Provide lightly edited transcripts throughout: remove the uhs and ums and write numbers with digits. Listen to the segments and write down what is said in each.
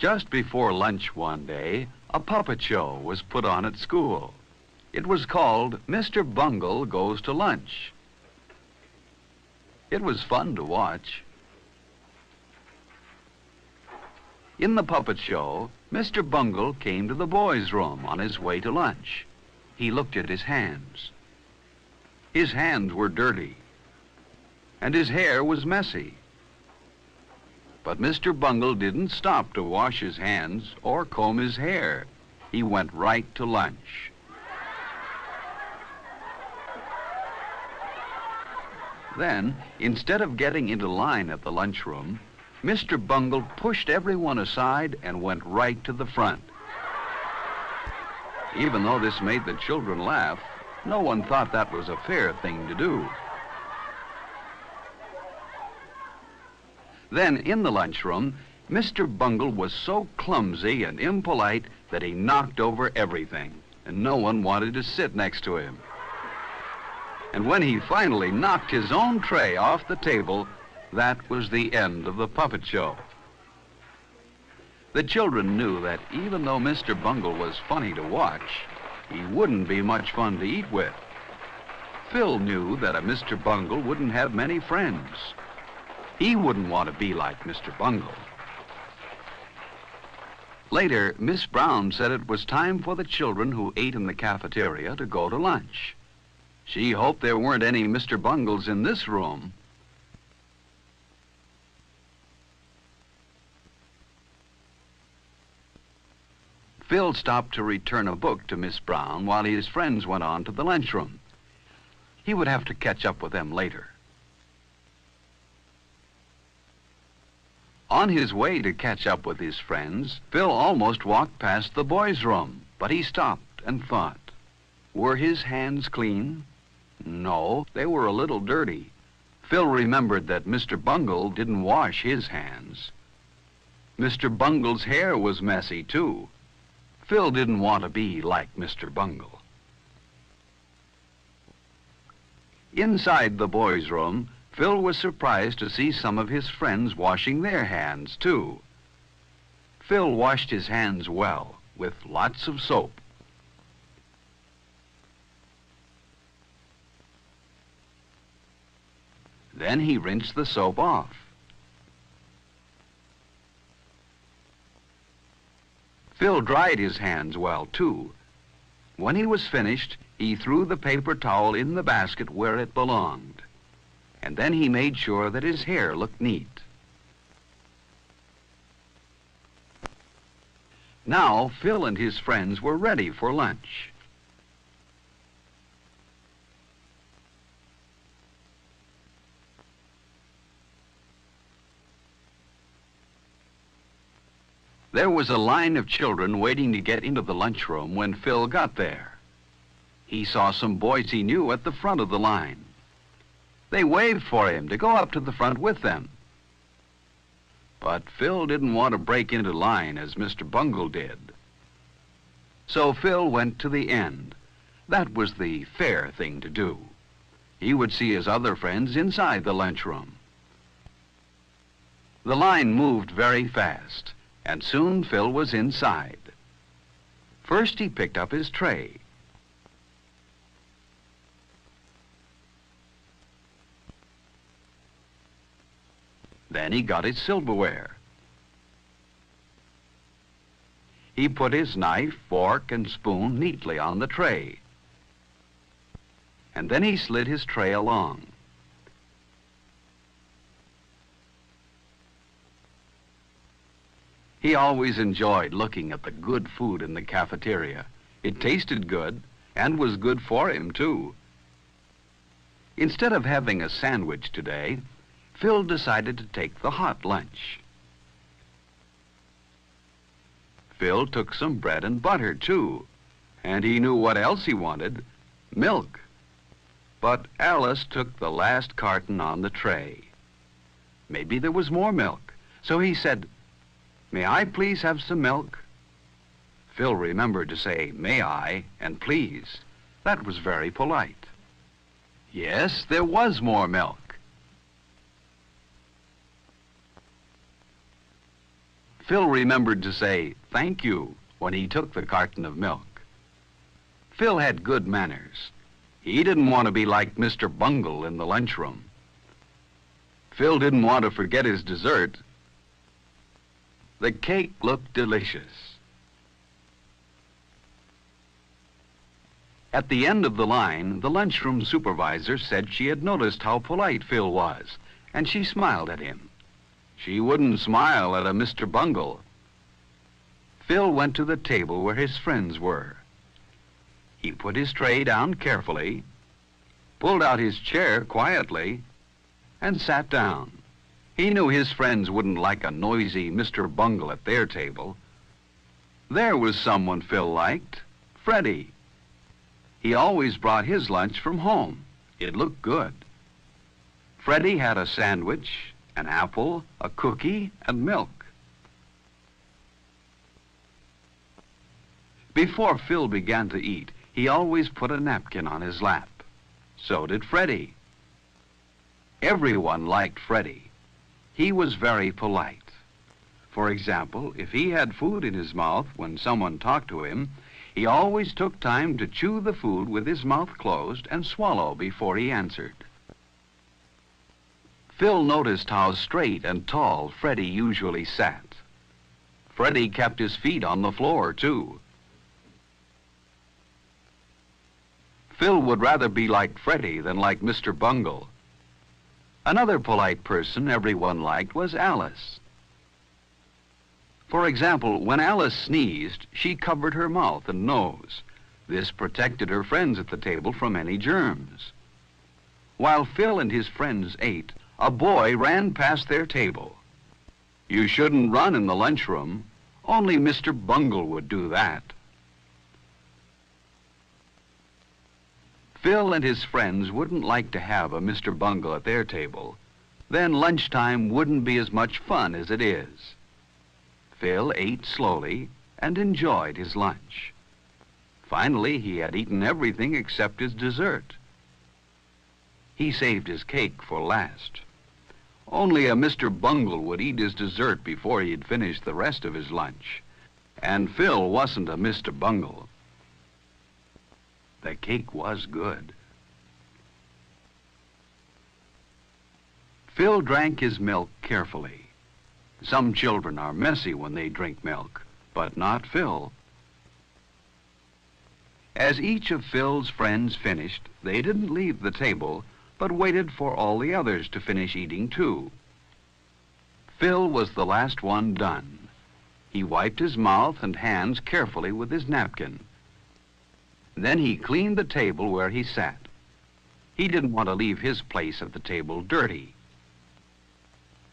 Just before lunch one day, a puppet show was put on at school. It was called Mr. Bungle Goes to Lunch. It was fun to watch. In the puppet show, Mr. Bungle came to the boys' room on his way to lunch. He looked at his hands. His hands were dirty, and his hair was messy. But Mr. Bungle didn't stop to wash his hands or comb his hair. He went right to lunch. Then, instead of getting into line at the lunchroom, Mr. Bungle pushed everyone aside and went right to the front. Even though this made the children laugh, no one thought that was a fair thing to do. Then, in the lunchroom, Mr. Bungle was so clumsy and impolite that he knocked over everything, and no one wanted to sit next to him. And when he finally knocked his own tray off the table, that was the end of the puppet show. The children knew that even though Mr. Bungle was funny to watch, he wouldn't be much fun to eat with. Phil knew that a Mr. Bungle wouldn't have many friends. He wouldn't want to be like Mr. Bungle. Later, Miss Brown said it was time for the children who ate in the cafeteria to go to lunch. She hoped there weren't any Mr. Bungles in this room. Phil stopped to return a book to Miss Brown while his friends went on to the lunchroom. He would have to catch up with them later. On his way to catch up with his friends, Phil almost walked past the boys' room, but he stopped and thought. Were his hands clean? No, they were a little dirty. Phil remembered that Mr. Bungle didn't wash his hands. Mr. Bungle's hair was messy, too. Phil didn't want to be like Mr. Bungle. Inside the boys' room, Phil was surprised to see some of his friends washing their hands, too. Phil washed his hands well, with lots of soap. Then he rinsed the soap off. Phil dried his hands well, too. When he was finished, he threw the paper towel in the basket where it belonged. And then he made sure that his hair looked neat. Now, Phil and his friends were ready for lunch. There was a line of children waiting to get into the lunchroom when Phil got there. He saw some boys he knew at the front of the line. They waved for him to go up to the front with them. But Phil didn't want to break into line as Mr. Bungle did. So Phil went to the end. That was the fair thing to do. He would see his other friends inside the lunchroom. The line moved very fast, and soon Phil was inside. First he picked up his tray. Then he got his silverware. He put his knife, fork, and spoon neatly on the tray. And then he slid his tray along. He always enjoyed looking at the good food in the cafeteria. It tasted good and was good for him, too. Instead of having a sandwich today, Phil decided to take the hot lunch. Phil took some bread and butter, too, and he knew what else he wanted, milk. But Alice took the last carton on the tray. Maybe there was more milk, so he said, "May I please have some milk?" Phil remembered to say, "May I?" and "please." That was very polite. Yes, there was more milk. Phil remembered to say thank you when he took the carton of milk. Phil had good manners. He didn't want to be like Mr. Bungle in the lunchroom. Phil didn't want to forget his dessert. The cake looked delicious. At the end of the line, the lunchroom supervisor said she had noticed how polite Phil was, and she smiled at him. She wouldn't smile at a Mr. Bungle. Phil went to the table where his friends were. He put his tray down carefully, pulled out his chair quietly, and sat down. He knew his friends wouldn't like a noisy Mr. Bungle at their table. There was someone Phil liked, Freddie. He always brought his lunch from home. It looked good. Freddie had a sandwich, an apple, a cookie, and milk. Before Phil began to eat, he always put a napkin on his lap. So did Freddie. Everyone liked Freddie. He was very polite. For example, if he had food in his mouth when someone talked to him, he always took time to chew the food with his mouth closed and swallow before he answered. Phil noticed how straight and tall Freddie usually sat. Freddie kept his feet on the floor, too. Phil would rather be like Freddie than like Mr. Bungle. Another polite person everyone liked was Alice. For example, when Alice sneezed, she covered her mouth and nose. This protected her friends at the table from any germs. While Phil and his friends ate, a boy ran past their table. You shouldn't run in the lunchroom. Only Mr. Bungle would do that. Phil and his friends wouldn't like to have a Mr. Bungle at their table. Then lunchtime wouldn't be as much fun as it is. Phil ate slowly and enjoyed his lunch. Finally, he had eaten everything except his dessert. He saved his cake for last. Only a Mr. Bungle would eat his dessert before he'd finished the rest of his lunch. And Phil wasn't a Mr. Bungle. The cake was good. Phil drank his milk carefully. Some children are messy when they drink milk, but not Phil. As each of Phil's friends finished, they didn't leave the table, but waited for all the others to finish eating too. Phil was the last one done. He wiped his mouth and hands carefully with his napkin. Then he cleaned the table where he sat. He didn't want to leave his place at the table dirty.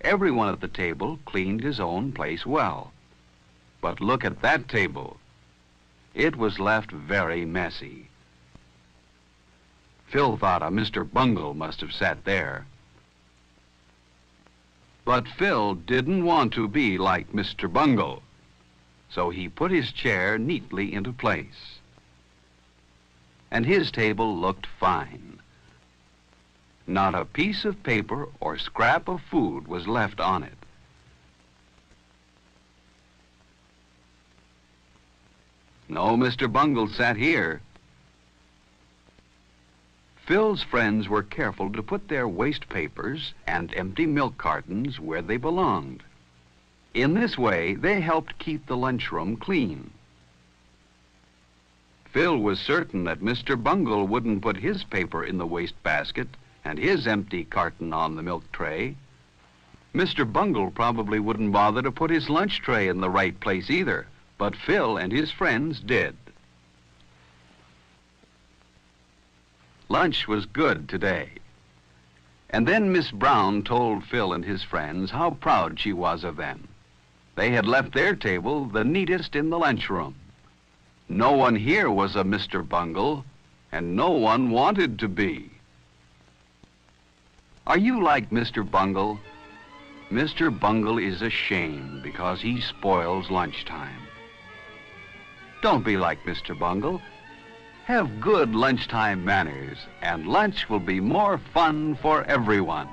Everyone at the table cleaned his own place well. But look at that table. It was left very messy. Phil thought a Mr. Bungle must have sat there. But Phil didn't want to be like Mr. Bungle, so he put his chair neatly into place. And his table looked fine. Not a piece of paper or scrap of food was left on it. No Mr. Bungle sat here. Phil's friends were careful to put their waste papers and empty milk cartons where they belonged. In this way, they helped keep the lunchroom clean. Phil was certain that Mr. Bungle wouldn't put his paper in the waste basket and his empty carton on the milk tray. Mr. Bungle probably wouldn't bother to put his lunch tray in the right place either, but Phil and his friends did. Lunch was good today. And then Miss Brown told Phil and his friends how proud she was of them. They had left their table the neatest in the lunchroom. No one here was a Mr. Bungle, and no one wanted to be. Are you like Mr. Bungle? Mr. Bungle is a shame because he spoils lunchtime. Don't be like Mr. Bungle. Have good lunchtime manners, and lunch will be more fun for everyone.